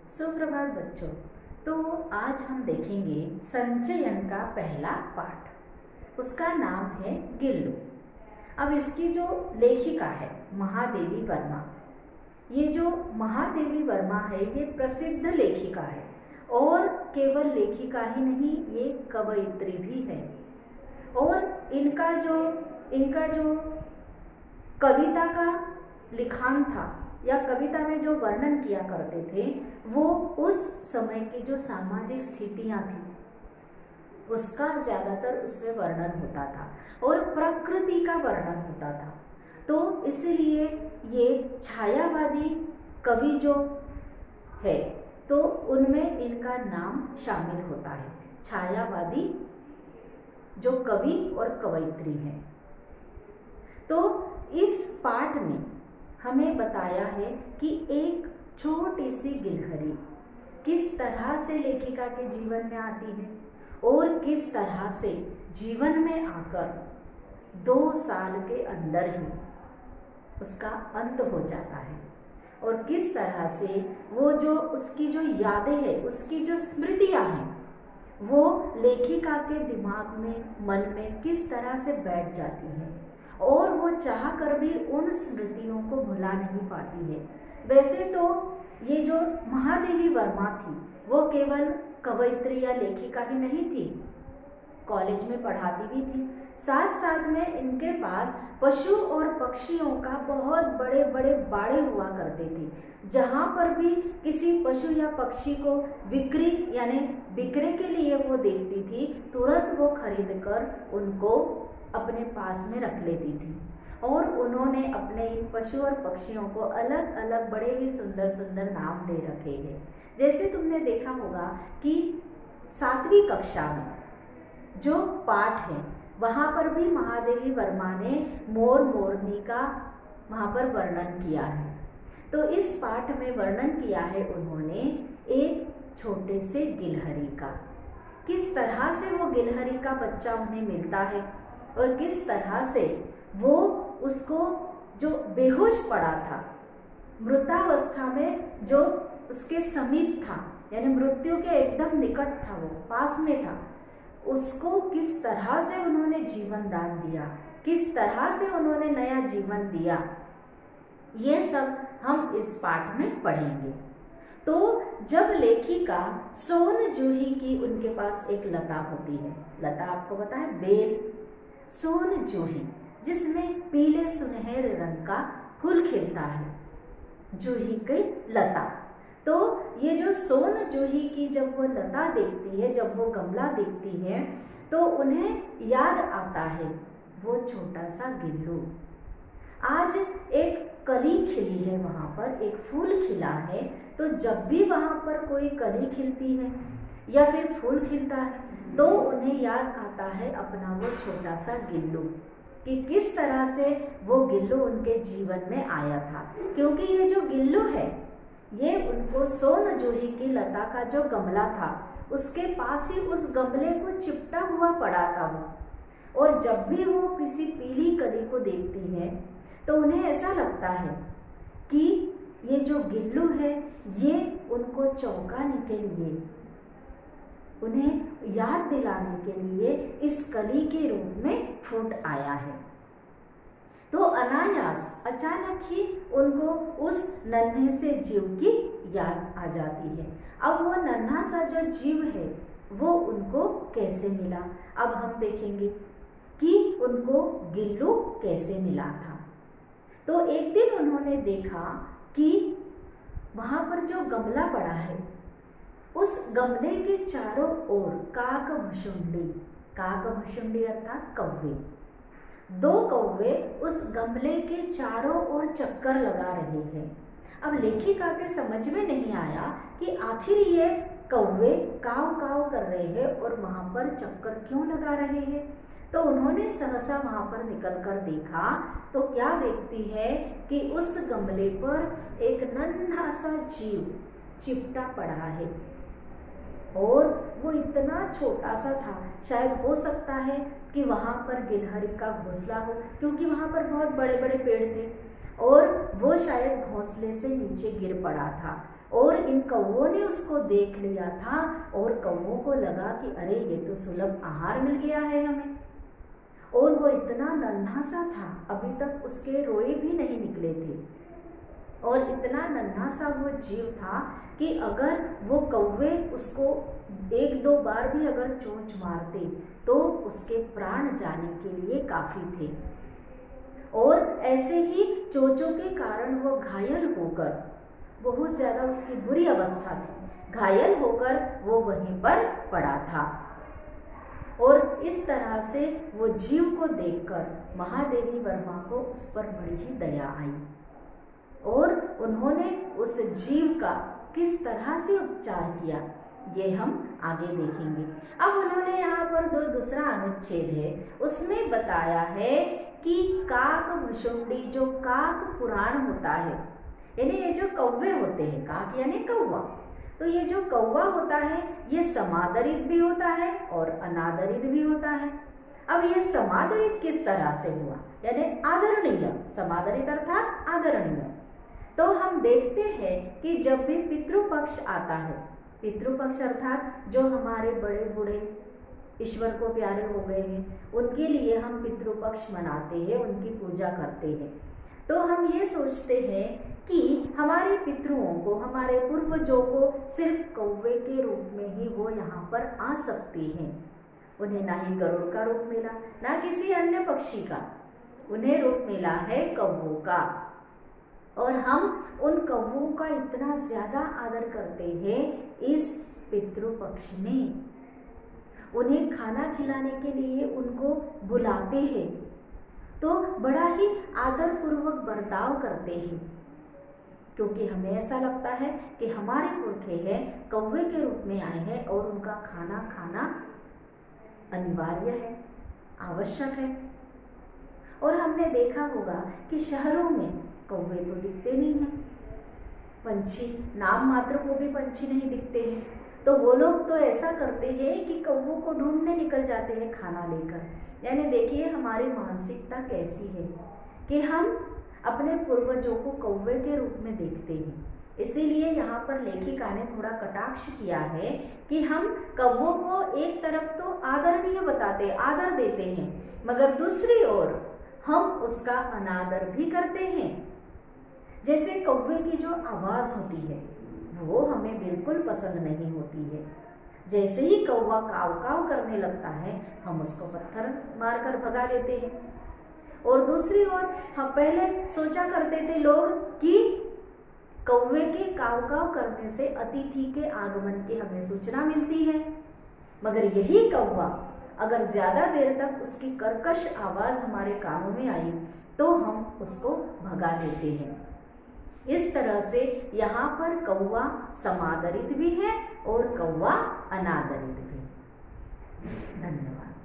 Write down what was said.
सुप्रभात बच्चों। तो आज हम देखेंगे संचयन का पहला पाठ। उसका नाम है गिल्लू। अब इसकी जो लेखिका है महादेवी वर्मा। ये जो महादेवी वर्मा है ये प्रसिद्ध लेखिका है और केवल लेखिका ही नहीं, ये कवयित्री भी है। और इनका जो कविता का लिखान था या कविता में जो वर्णन किया करते थे वो उस समय की जो सामाजिक स्थितियां थी उसका ज़्यादातर उसमें वर्णन होता था और प्रकृति का वर्णन होता था। तो इसलिए ये छायावादी कवि जो है तो उनमें इनका नाम शामिल होता है। छायावादी जो कवि और कवयित्री हैं। तो इस पाठ में हमें बताया है कि एक छोटी सी गिलहरी किस तरह से लेखिका के जीवन में आती है और किस तरह से जीवन में आकर 2 साल के अंदर ही उसका अंत हो जाता है और किस तरह से वो जो उसकी जो यादें हैं, उसकी जो स्मृतियां हैं वो लेखिका के दिमाग में, मन में किस तरह से बैठ जाती है और वो चाह कर भी उन स्मृतियों को भुला नहीं पाती है। वैसे तो ये जो महादेवी वर्मा थी वो केवल कवयित्री या लेखिका ही नहीं थी, कॉलेज में पढ़ाती भी थी। साथ साथ में इनके पास पशु और पक्षियों का बहुत बड़े बड़े बाड़े हुआ करते थे। जहाँ पर भी किसी पशु या पक्षी को बिक्री यानी बिक्रे के लिए वो देखती थी, तुरंत वो खरीद कर उनको अपने पास में रख लेती थी। और उन्होंने अपने इन पशु और पक्षियों को अलग अलग बड़े ही सुंदर सुंदर नाम दे रखे हैं। जैसे तुमने देखा होगा कि 7वीं कक्षा में जो पाठ है वहाँ पर भी महादेवी वर्मा ने मोर मोरनी का वहाँ पर वर्णन किया है। तो इस पाठ में वर्णन किया है उन्होंने एक छोटे से गिलहरी का, किस तरह से वो गिलहरी का बच्चा उन्हें मिलता है और किस तरह से वो उसको जो बेहोश पड़ा था, मृतावस्था में जो उसके समीप था यानी मृत्यु के एकदम निकट था, वो पास में था, उसको किस तरह से उन्होंने जीवन दान दिया, किस तरह से उन्होंने नया जीवन दिया, ये सब हम इस पाठ में पढ़ेंगे। तो जब लेखिका सोन जूही की उनके पास एक लता होती है, लता आपको पता है बेल, सोन जूही जिसमें पीले सुनहरे रंग का फूल खिलता है, जूही की लता। तो ये जो सोन जूही की जब वो लता देखती है, जब वो गमला देखती है तो उन्हें याद आता है वो छोटा सा गिल्लू। आज एक कली खिली है, वहाँ पर एक फूल खिला है। तो जब भी वहाँ पर कोई कली खिलती है या फिर फूल खिलता है तो उन्हें याद आता है अपना वो छोटा सा गिल्लू, कि किस तरह से वो गिल्लू उनके जीवन में आया था। क्योंकि ये जो गिल्लू है ये उनको सोन जूही की लता का जो गमला था उसके पास ही उस गमले को चिपटा हुआ पड़ा था वो। और जब भी वो किसी पीली कली को देखती है तो उन्हें ऐसा लगता है कि ये जो गिल्लू है ये उनको चौंकाने के लिए, उन्हें याद दिलाने के लिए इस कली के रूप में फूट आया है। तो अनायास अचानक ही उनको उस नन्हे से जीव की याद आ जाती है। अब वो नन्हा सा जो जीव है वो उनको कैसे मिला, अब हम देखेंगे कि उनको गिल्लू कैसे मिला था। तो एक दिन उन्होंने देखा कि वहाँ पर जो गमला पड़ा है उस गमले के चारों ओर काकभुशुंडी अर्थात कौवे, 2 कौवे उस गमले के चारों ओर चक्कर लगा रहे हैं। अब लेखिका के समझ में नहीं आया कि आखिर ये कौवे काव काव कर रहे हैं और वहाँ पर चक्कर क्यों लगा रहे हैं। तो उन्होंने सहसा वहाँ पर निकलकर देखा तो क्या देखती है कि उस गमले पर एक नन्हा सा जीव चिपटा पड़ा है और वो इतना छोटा सा था, शायद हो सकता है कि वहाँ पर गिलहरी का घोंसला हो, क्योंकि वहाँ पर बहुत बड़े बड़े पेड़ थे। और वो शायद घोंसले से नीचे गिर पड़ा था और इन कौवों ने उसको देख लिया था और कौवों को लगा कि अरे ये तो सुलभ आहार मिल गया है हमें। और वो इतना नन्हा सा था, अभी तक उसके रोए भी नहीं निकले थे और इतना नन्हा सा वो जीव था कि अगर वो कौवे उसको एक दो बार भी अगर चोंच मारते तो उसके प्राण जाने के लिए काफ़ी थे। और ऐसे ही चोंचों के कारण वो घायल होकर, बहुत ज़्यादा उसकी बुरी अवस्था थी, घायल होकर वो वहीं पर पड़ा था। और इस तरह से वो जीव को देखकर महादेवी वर्मा को उस पर बड़ी ही दया आई और उन्होंने उस जीव का किस तरह से उपचार किया ये हम आगे देखेंगे। अब उन्होंने यहाँ पर दूसरा अनुच्छेद है, उसमें बताया है कि काक भुषुंडी, जो काक पुराण होता है, यानी ये जो कौवे होते हैं, काक यानी कौवा, तो ये जो कौवा होता है ये समादरित भी होता है और अनादरित भी होता है। अब ये समादरित किस तरह से हुआ, यानी आदरणीय, समादरित अर्थात आदरणीय। तो हम देखते हैं कि जब भी पितृपक्ष आता है, पितृपक्ष अर्थात जो हमारे बड़े बूढ़े ईश्वर को प्यारे हो गए हैं, उनके लिए हम पितृपक्ष मनाते हैं, उनकी पूजा करते हैं। तो हम ये सोचते हैं कि हमारे पितृओं को, हमारे पूर्वजों को सिर्फ कौवे के रूप में ही वो यहाँ पर आ सकते हैं। उन्हें ना ही गरुड़ का रूप मिला, ना किसी अन्य पक्षी का, उन्हें रूप मिला है कौवों का। और हम उन कौवों का इतना ज़्यादा आदर करते हैं इस पितृपक्ष में, उन्हें खाना खिलाने के लिए उनको बुलाते हैं, तो बड़ा ही आदरपूर्वक बर्ताव करते हैं, क्योंकि हमें ऐसा लगता है कि हमारे पुरखे हैं, कौवे के रूप में आए हैं और उनका खाना खाना अनिवार्य है, आवश्यक है। और हमने देखा होगा कि शहरों में कौवे तो दिखते नहीं हैं, पंछी नाम मात्र को भी पंछी नहीं दिखते हैं, तो वो लोग तो ऐसा करते हैं कि कौवों को ढूंढने निकल जाते हैं खाना लेकर। यानी देखिए हमारी मानसिकता कैसी है कि हम अपने पूर्वजों को कौवे के रूप में देखते हैं। इसीलिए यहाँ पर लेखिका ने थोड़ा कटाक्ष किया है कि हम कौवों को एक तरफ तो आदरणीय बताते, आदर देते हैं, मगर दूसरी ओर हम उसका अनादर भी करते हैं। जैसे कौवे की जो आवाज़ होती है वो हमें बिल्कुल पसंद नहीं होती है। जैसे ही कौवा काव काव करने लगता है हम उसको पत्थर मारकर भगा देते हैं। और दूसरी ओर हम पहले सोचा करते थे लोग कि कौवे के काव काव करने से अतिथि के आगमन की हमें सूचना मिलती है, मगर यही कौवा अगर ज़्यादा देर तक उसकी कर्कश आवाज़ हमारे कानों में आई तो हम उसको भगा देते हैं। इस तरह से यहाँ पर कौवा समादरित भी है और कौवा अनादरित भी। धन्यवाद।